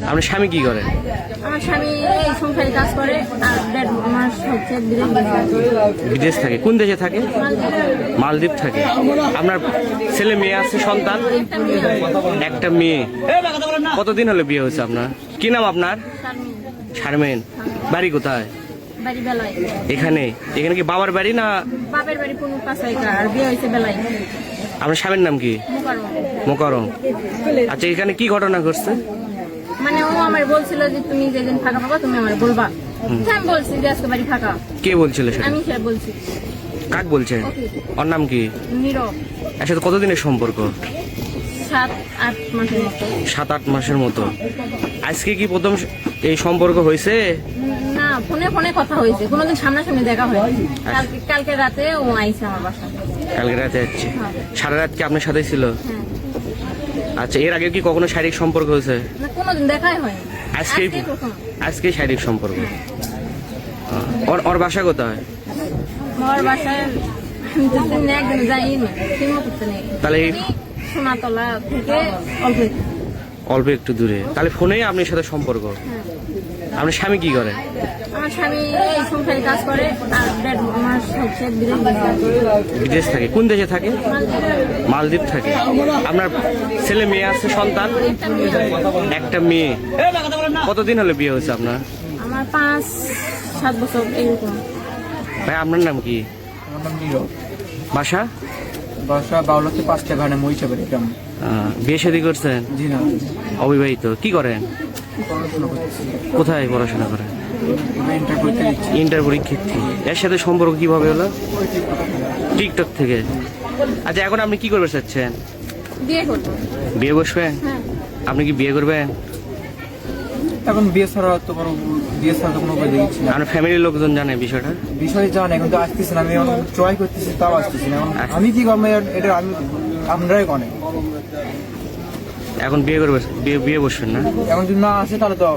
আপনার স্বামী কি করে? আমার স্বামী এই সংসারে কাজ করে আর 1.5 মাস হচ্ছে বিদেশ থাকে। কোন দেশে থাকে? মালদ্বীপ থাকে। আপনার ছেলে মেয়ে আছে, সন্তান? একটা মেয়ে। কতদিন হলো বিয়ে হয়েছে আপনার? কি নাম আপনার? শারমিন। বাড়ি কোথায়? বাড়ি বেলায়। এখানে এখানে কি বাবার বাড়ি না? বাপের বাড়ি কোন পাশাইকা আর বিয়ে হয়েছে বেলায়। আপনার স্বামীর নাম কি? মোকারম। আচ্ছা, এখানে কি ঘটনা ঘটছে? মানে ও আমার বলছিল যে তুমি যেদিন ফাঁকা পাবা তুমি আমার বলবা। আমি বলছি যে আজকে বাড়ি ফাঁকা। কে বলছিল সেটা? আমি সে বলছি। কাক বলছে? ওর নাম কি? নীরব। এর সাথে কতদিনের সম্পর্ক? 7-8 মাসের মতো। 7-8 মাসের মতো। আজকে কি প্রথম এই সম্পর্ক হয়েছে? না, ফোনে ফোনে কথা হয়েছে, কোনোদিন সামনাসামনি দেখা হয়নি। কালকে রাতে ও আইছে আমার বাসায়। কালকে রাতে যাচ্ছে? সারা রাত কি আপনার সাথে ছিল? হ্যাঁ। আচ্ছা, এর আগে কি কখনো শারীরিক সম্পর্ক হয়েছে? না, কোনোদিন দেখাই হয়নি। আজকে শারীরিক সম্পর্ক। ওর বাসা কোথায়? আমার বাসায় আমি তো দিন একদিন যাইনি, সিনেমা করতে নেই। তাহলে সোনাতলা থেকে অল্প একটু দূরে। তাহলে ফোনেই আপনার সাথে সম্পর্ক? আপনার স্বামী কি করে? আমার স্বামী এই সংসারে কাজ করে আর 1.5 মাস হচ্ছে বিদেশ থাকে। কোন দেশে থাকে? মালদ্বীপ থাকে। আপনার ছেলে মেয়ে আছে, সন্তান? একটা মেয়ে। কতদিন হলো বিয়ে হয়েছে আপনার? আমার 5-7 বছর এরকম। ভাই, আপনার নাম কি? আমার নাম নীরব। বাসা? বাসা বাউলাতে 5টা ঘানে মহিষাবাড়ি গ্রাম। বিয়ে শাদী করছেন? জি না, অবিবাহিত। কি করেন? পড়াশোনা করতেছি। কোথায় পড়াশোনা করেন? ইন্টার করতে দিচ্ছি। ইন্টার পরীক্ষার্থী। এর সাথে সম্পর্ক কিভাবে হলো? টিকটক থেকে। আচ্ছা, এখন আপনি কি করবে চাচ্ছেন? বিয়ে করবো। বিয়ে বসবেন? আপনি কি বিয়ে করবেন? এখন বিয়ে ছাড়া তো কোনো উপায় দেখছি না। আপনার ফ্যামিলির লোকজন জানে বিষয়টা? বিষয় জানে কিন্তু আসতেছে না। আমি এখন ট্রাই করতেছি, তাও আসতেছি না। এখন আমি কি করবো এটা আমি আপনারাই কনে। এখন বিয়ে করবে? বিয়ে বসবেন না? এখন যদি না আসে তাহলে তো